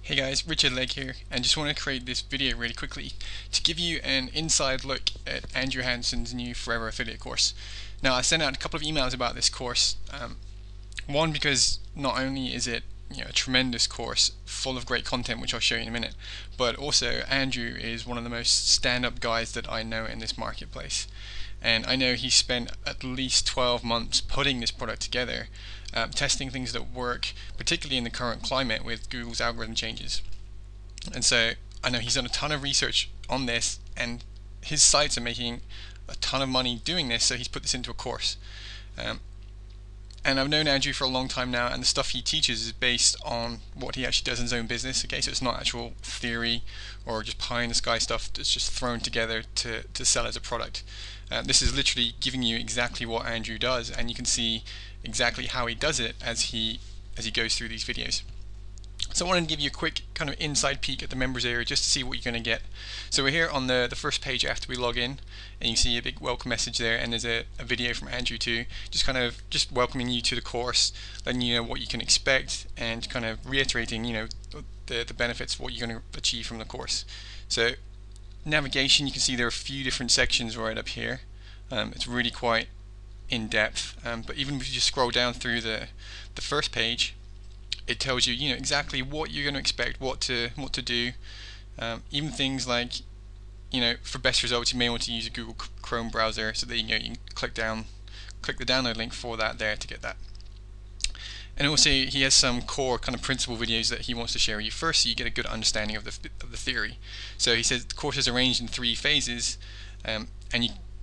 Hey guys, Richard Legg here, and just want to create this video really quickly to give you an inside look at Andrew Hansen's new Forever Affiliate course. Now, I sent out a couple of emails about this course. One, because not only is it a tremendous course full of great content, which I'll show you in a minute, but also Andrew is one of the most stand-up guys that I know in this marketplace. And I know he spent at least 12 months putting this product together, testing things that work, particularly in the current climate with Google's algorithm changes. And so I know he's done a ton of research on this, and his sites are making a ton of money doing this, so he's put this into a course. And I've known Andrew for a long time now, and the stuff he teaches is based on what he actually does in his own business. Okay, so it's not actual theory or just pie in the sky stuff that's just thrown together to sell as a product. This is literally giving you exactly what Andrew does, and you can see exactly how he does it as he goes through these videos. So I wanted to give you a quick kind of inside peek at the members area just to see what you're going to get. So we're here on the first page after we log in, and you see a big welcome message there, and there's a video from Andrew too, just welcoming you to the course, letting you know what you can expect, and kind of reiterating the benefits of what you're going to achieve from the course. So navigation, you can see there are a few different sections right up here. It's really quite in depth, but even if you just scroll down through the first page, it tells you exactly what you're going to expect, what to do. Even things like for best results, you may want to use a Google Chrome browser, so that you can click the download link for that there to get that. And also he has some core kind of principle videos that he wants to share with you first, so you get a good understanding of the theory. So he says the course is arranged in 3 phases, and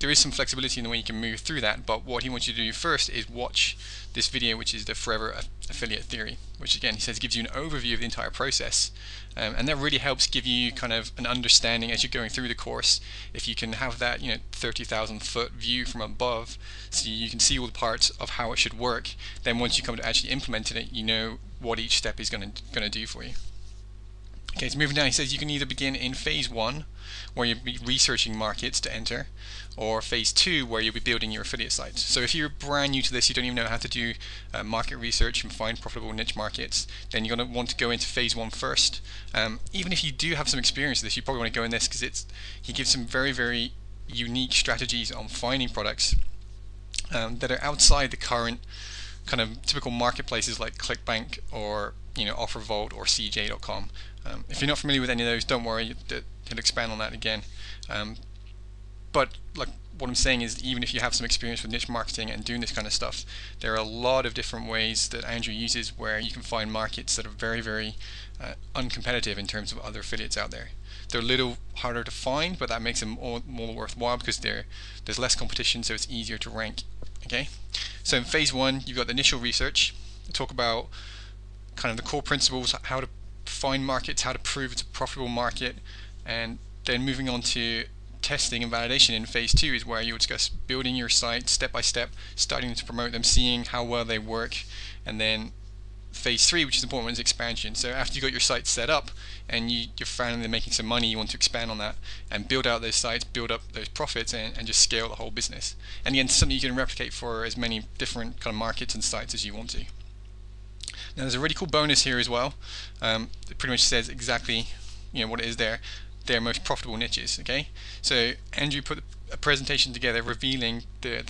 there is some flexibility in the way you can move through that, but what he wants you to do first is watch this video, which is the Forever Affiliate Theory, which again he says gives you an overview of the entire process, and that really helps give you kind of an understanding as you're going through the course. If you can have that 30,000 foot view from above, so you can see all the parts of how it should work, then once you come to actually implementing it, you know what each step is going to do for you. Okay, so moving down, he says you can either begin in phase 1, where you'll be researching markets to enter, or phase 2, where you'll be building your affiliate sites. So if you're brand new to this, you don't even know how to do market research and find profitable niche markets, then you're going to want to go into phase 1 first. Even if you do have some experience with this, you probably want to go in this because he gives some very, very unique strategies on finding products that are outside the current kind of typical marketplaces like ClickBank or OfferVault or CJ.com. If you're not familiar with any of those, don't worry, he'll expand on that again. But like what I'm saying is, even if you have some experience with niche marketing and doing this kind of stuff, there are a lot of different ways that Andrew uses where you can find markets that are very, very uncompetitive in terms of other affiliates out there. They're a little harder to find, but that makes them more worthwhile because there's less competition, so it's easier to rank. Okay, so in phase 1, you've got the initial research. Talk about kind of the core principles, how to find markets, how to prove it's a profitable market, and then moving on to testing and validation in phase 2 is where you discuss building your site step by step, starting to promote them, seeing how well they work, and then phase 3, which is important, is expansion. So after you got your site set up and you're finally making some money, you want to expand on that and build out those sites, build up those profits, and just scale the whole business. And again, something you can replicate for as many different kind of markets and sites as you want to. Now there's a really cool bonus here as well. It pretty much says exactly what it is there. Their most profitable niches. Okay, so Andrew put a presentation together revealing the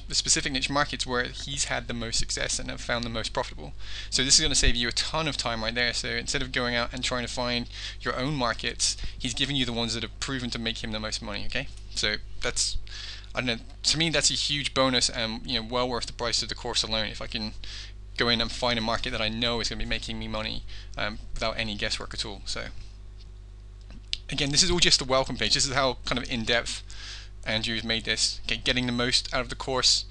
specific niche markets where he's had the most success and have found the most profitable. So this is going to save you a ton of time right there. So instead of going out and trying to find your own markets, he's giving you the ones that have proven to make him the most money. Okay, so that's, I don't know, to me that's a huge bonus, and well worth the price of the course alone. If I can go in and find a market that I know is going to be making me money without any guesswork at all. So again, this is all just the welcome page. This is how kind of in-depth Andrew's made this. Okay, getting the most out of the course.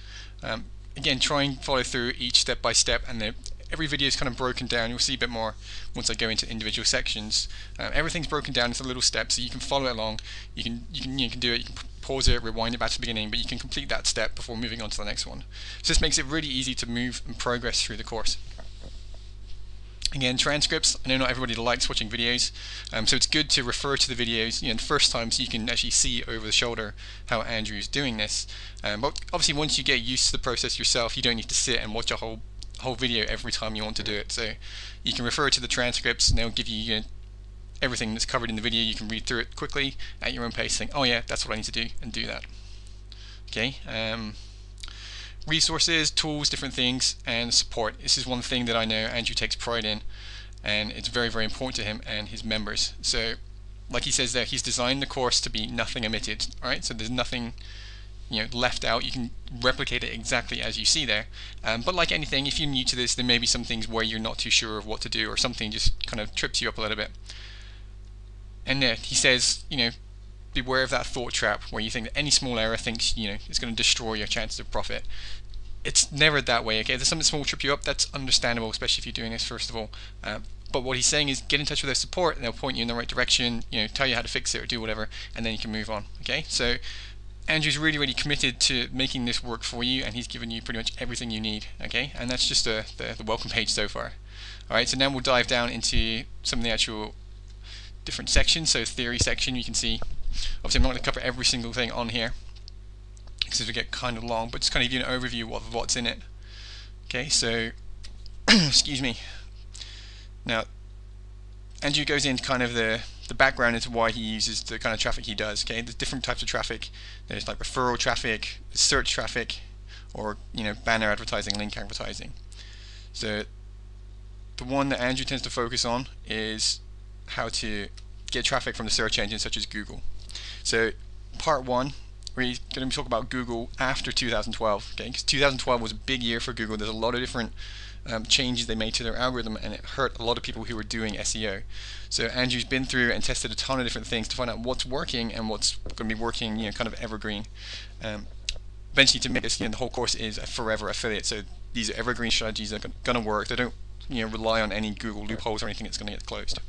Again, try and follow through each step by step, and every video is kind of broken down. You'll see a bit more once I go into individual sections. Everything's broken down into little steps, so you can follow it along. You can do it. You can pause it, rewind it back to the beginning, but you can complete that step before moving on to the next one. So this makes it really easy to move and progress through the course. Again, transcripts, I know not everybody likes watching videos, so it's good to refer to the videos the first time, so you can actually see over the shoulder how Andrew's doing this. But obviously once you get used to the process yourself, you don't need to sit and watch a whole whole video every time you want to do it. So you can refer to the transcripts and they'll give you, everything that's covered in the video. You can read through it quickly at your own pace, saying, oh yeah, that's what I need to do, and do that. Okay. Resources, tools, different things, and support. This is one thing that I know Andrew takes pride in, and it's very, very important to him and his members. So like he says there, he's designed the course to be nothing omitted. Alright, so there's nothing left out. You can replicate it exactly as you see there, but like anything, if you're new to this, there may be some things where you're not too sure of what to do, or something just kind of trips you up a little bit. And he says, beware of that thought trap where you think that any small error thinks it's going to destroy your chances of profit. It's never that way. Okay, if there's something small trip you up, that's understandable, especially if you're doing this first of all. But what he's saying is get in touch with their support, and they'll point you in the right direction, tell you how to fix it or do whatever, and then you can move on. Okay, so Andrew's really, really committed to making this work for you, and he's given you pretty much everything you need. Okay, and that's just the welcome page so far. All right, so now we'll dive down into some of the actual different sections. So theory section, you can see, obviously I'm not going to cover every single thing on here because we get kind of long, but just kind of give you an overview of what's in it. Okay, so excuse me. Now Andrew goes into kind of the background into why he uses the kind of traffic he does. Okay, there's different types of traffic. There's like referral traffic, search traffic, or banner advertising, link advertising. So the one that Andrew tends to focus on is how to get traffic from the search engines such as Google. So part one, we're going to talk about Google after 2012. Okay, because 2012 was a big year for Google. There's a lot of different changes they made to their algorithm, and it hurt a lot of people who were doing SEO. So Andrew's been through and tested a ton of different things to find out what's working and what's going to be working, kind of evergreen. Eventually, to make this, the whole course is a forever affiliate. So these are evergreen strategies that are going to work. They don't, rely on any Google loopholes or anything that's going to get closed.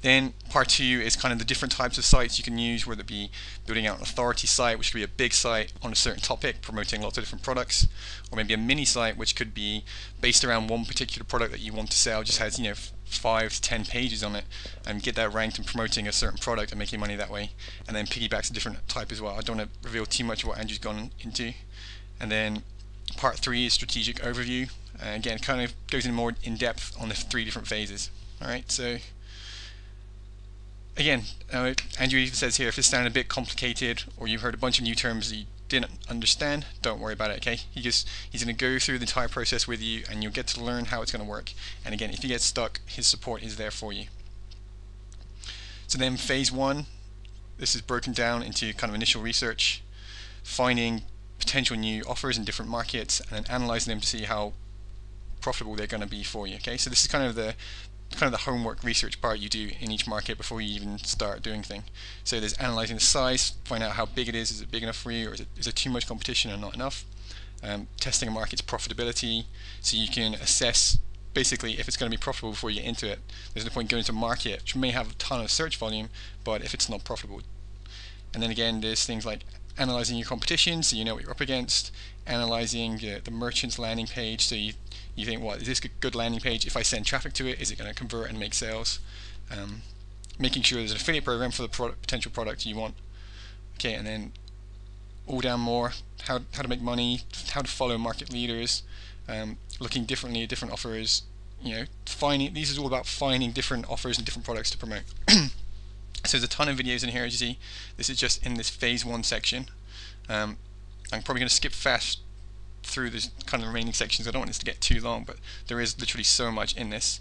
Then part two is kind of the different types of sites you can use, whether it be building out an authority site, which could be a big site on a certain topic promoting lots of different products, or maybe a mini site which could be based around one particular product that you want to sell, just has 5 to 10 pages on it, and get that ranked and promoting a certain product and making money that way. And then piggybacks a different type as well. I don't want to reveal too much of what Andrew's gone into. And then part three is strategic overview. Again, kind of goes in more in depth on the 3 different phases. Alright, so again, Andrew even says here, if this sounded a bit complicated or you heard a bunch of new terms that you didn't understand, don't worry about it. Okay, he's going to go through the entire process with you, and you'll get to learn how it's going to work. And again, if you get stuck, his support is there for you. So then phase one, this is broken down into kind of initial research, finding potential new offers in different markets, and then analyzing them to see how profitable they're going to be for you. Okay, so this is kind of the homework research part you do in each market before you even start doing thing. So there's analyzing the size, find out how big it is it big enough for you, or is it too much competition or not enough? Testing a market's profitability, so you can assess basically if it's going to be profitable before you get into it. There's no point going into a market which may have a ton of search volume, but if it's not profitable. And then again, there's things like analyzing your competition, so you know what you're up against, analyzing the merchant's landing page, so you think, well, is this a good landing page? If I send traffic to it, is it going to convert and make sales? Making sure there's an affiliate program for the potential product you want. Okay, and then all down more, how to make money, how to follow market leaders, looking differently at different offers. These is all about finding different offers and different products to promote. So there's a ton of videos in here, as you see. This is just in this phase one section. I'm probably going to skip fast through the kind of remaining sections. I don't want this to get too long, but there is literally so much in this.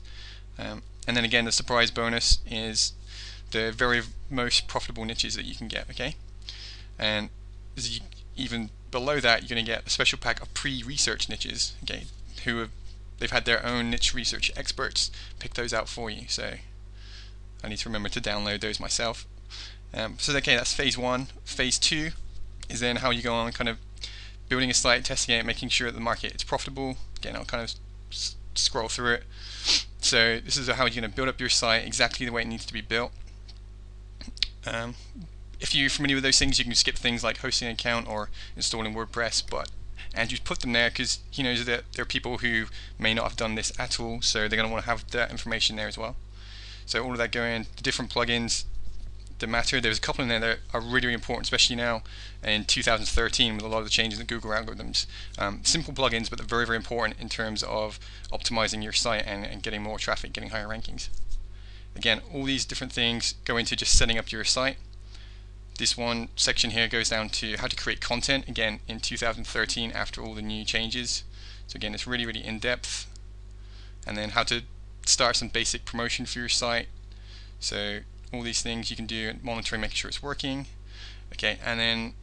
And then again, the surprise bonus is the very most profitable niches that you can get. Okay, and even below that, you're going to get a special pack of pre-research niches. Okay, they've had their own niche research experts pick those out for you. So I need to remember to download those myself. So okay, that's phase one. Phase two is then how you go on kind of building a site, testing it, making sure that the market is profitable. Again, I'll kind of scroll through it. So this is how you're going to build up your site exactly the way it needs to be built. If you're familiar with those things, you can skip things like hosting an account or installing WordPress, but Andrew's put them there because he knows that there are people who may not have done this at all, so they're going to want to have that information there as well. So all of that going, the different plugins, that matter. There's a couple in there that are really, really important, especially now in 2013 with a lot of the changes in Google algorithms. Simple plugins, but they're very, very important in terms of optimizing your site and getting more traffic, getting higher rankings. Again, all these different things go into just setting up your site. This one section here goes down to how to create content, again in 2013 after all the new changes. So again, it's really, really in-depth. And then how to start some basic promotion for your site. So all these things you can do, monitoring, making sure it's working. Okay, and then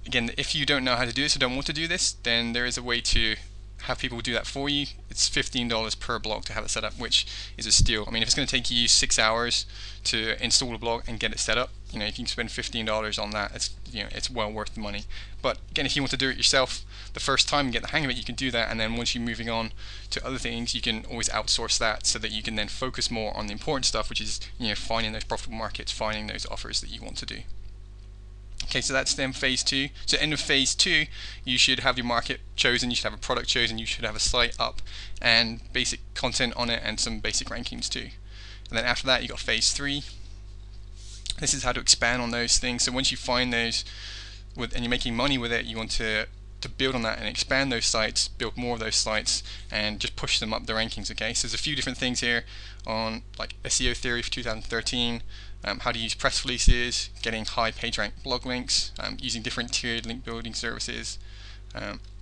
again, if you don't know how to do this or don't want to do this, then there is a way to have people do that for you. It's $15 per blog to have it set up, which is a steal. I mean, if it's going to take you 6 hours to install a blog and get it set up, if you can spend $15 on that, it's well worth the money. But again, if you want to do it yourself the first time and get the hang of it, you can do that, and then once you're moving on to other things, you can always outsource that so that you can then focus more on the important stuff, which is finding those profitable markets, finding those offers that you want to do. Okay, so that's then phase 2. So end of phase 2, you should have your market chosen, you should have a product chosen, you should have a site up and basic content on it and some basic rankings too. And then after that, you got phase 3. This is how to expand on those things. So once you find those and you're making money with it, you want to build on that and expand those sites, build more of those sites, and just push them up the rankings. Okay, so there's a few different things here on like SEO theory for 2013, how to use press releases, getting high page rank blog links, using different tiered link building services,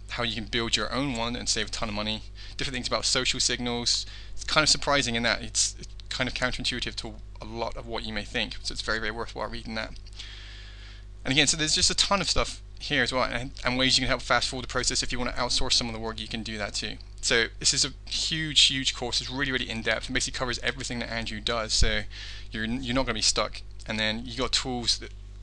how you can build your own one and save a ton of money, different things about social signals. It's kind of surprising in that it's kind of counterintuitive to a lot of what you may think, so it's very, very worthwhile reading that. And again, so there's just a ton of stuff here as well, and ways you can help fast forward the process. If you want to outsource some of the work, you can do that too. So this is a huge course. It's really, really in-depth and basically covers everything that Andrew does, so you're not going to be stuck. And then you got tools,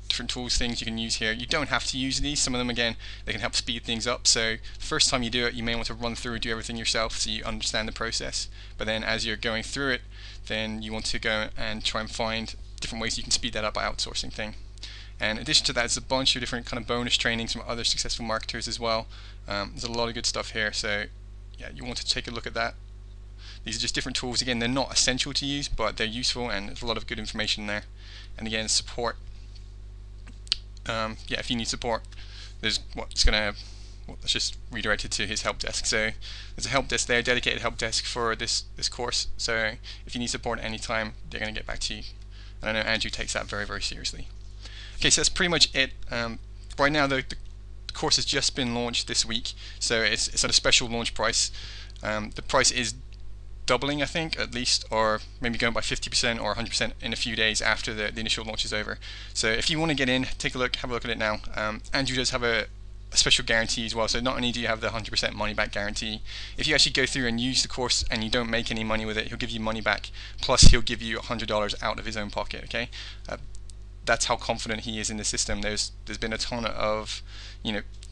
different tools, things you can use here. You don't have to use these. Some of them, again, they can help speed things up. So the first time you do it, you may want to run through and do everything yourself so you understand the process. But then as you're going through it, then you want to go and try and find different ways you can speed that up by outsourcing things. And in addition to that, there's a bunch of different kind of bonus trainings from other successful marketers as well. There's a lot of good stuff here, so yeah, you want to take a look at that. These are just different tools. Again, they're not essential to use, but they're useful, and there's a lot of good information there. And again, support. Yeah, if you need support, there's let's just redirect it to his help desk. So there's a help desk there, dedicated help desk for this course. So if you need support at any time, they're going to get back to you. And I know Andrew takes that very, very seriously. Okay, so that's pretty much it. Right now, the course has just been launched this week, so it's at a special launch price. The price is doubling, I think, at least, or maybe going by 50% or 100% in a few days after the initial launch is over. So if you want to get in, take a look, have a look at it now. Andrew does have a special guarantee as well, so not only do you have the 100% money back guarantee, if you actually go through and use the course and you don't make any money with it, he'll give you money back, plus he'll give you $100 out of his own pocket. Okay, that's how confident he is in the system. There's been a ton of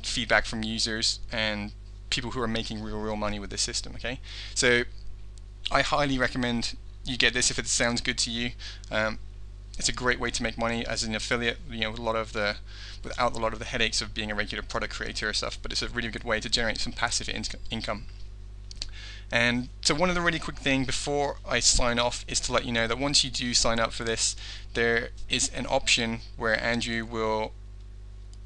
feedback from users and people who are making real money with this system. Okay, so I highly recommend you get this if it sounds good to you. It's a great way to make money as an affiliate, without a lot of the headaches of being a regular product creator or stuff, but it's a really good way to generate some passive income. And so one of the really quick thing before I sign off is to let you know that once you do sign up for this, there is an option where Andrew will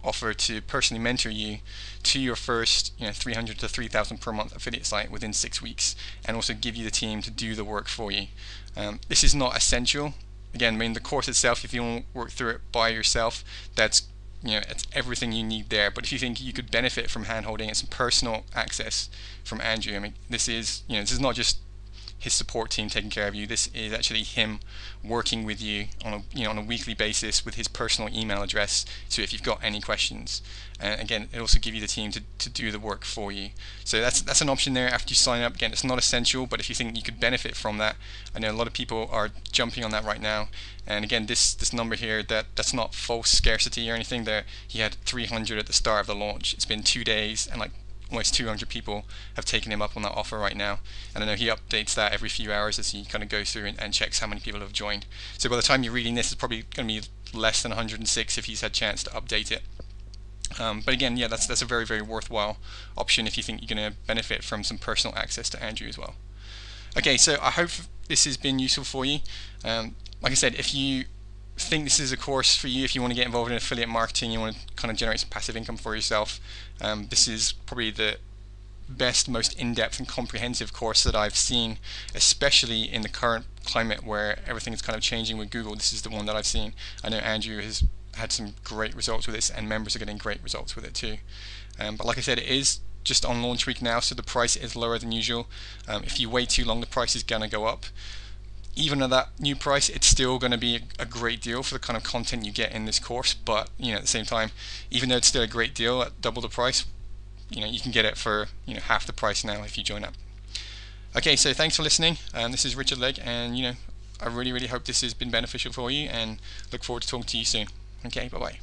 offer to personally mentor you to your first 300 to 3,000 per month affiliate site within 6 weeks, and also give you the team to do the work for you. This is not essential. Again, I mean, the course itself, if you want to work through it by yourself, that's it's everything you need there. But if you think you could benefit from hand-holding and some personal access from Andrew, I mean, this is not just his support team taking care of you. This is actually him working with you on a weekly basis with his personal email address. So if you've got any questions, and again, it also give you the team to do the work for you. So that's an option there after you sign up. Again, it's not essential, but if you think you could benefit from that, I know a lot of people are jumping on that right now. And again, this number here, that's not false scarcity or anything. There, he had 300 at the start of the launch. It's been 2 days, and almost 200 people have taken him up on that offer right now. And I know he updates that every few hours as he kind of goes through and checks how many people have joined. So by the time you're reading this, it's probably going to be less than 106 if he's had a chance to update it. But again, yeah, that's a very, very worthwhile option if you think you're going to benefit from some personal access to Andrew as well. Okay, so I hope this has been useful for you. Like I said, if you think this is a course for you if you want to get involved in affiliate marketing, you want to kind of generate some passive income for yourself. This is probably the best, most in-depth and comprehensive course that I've seen, especially in the current climate where everything is kind of changing with Google. This is the one that I've seen. I know Andrew has had some great results with this, and members are getting great results with it too. But like I said, it is just on launch week now, so the price is lower than usual. If you wait too long, the price is going to go up. Even at that new price, it's still going to be a great deal for the kind of content you get in this course. But at the same time, even though it's still a great deal at double the price, you can get it for half the price now if you join up. Okay, so thanks for listening. This is Richard Legg, and I really hope this has been beneficial for you, and look forward to talking to you soon. Okay, bye bye.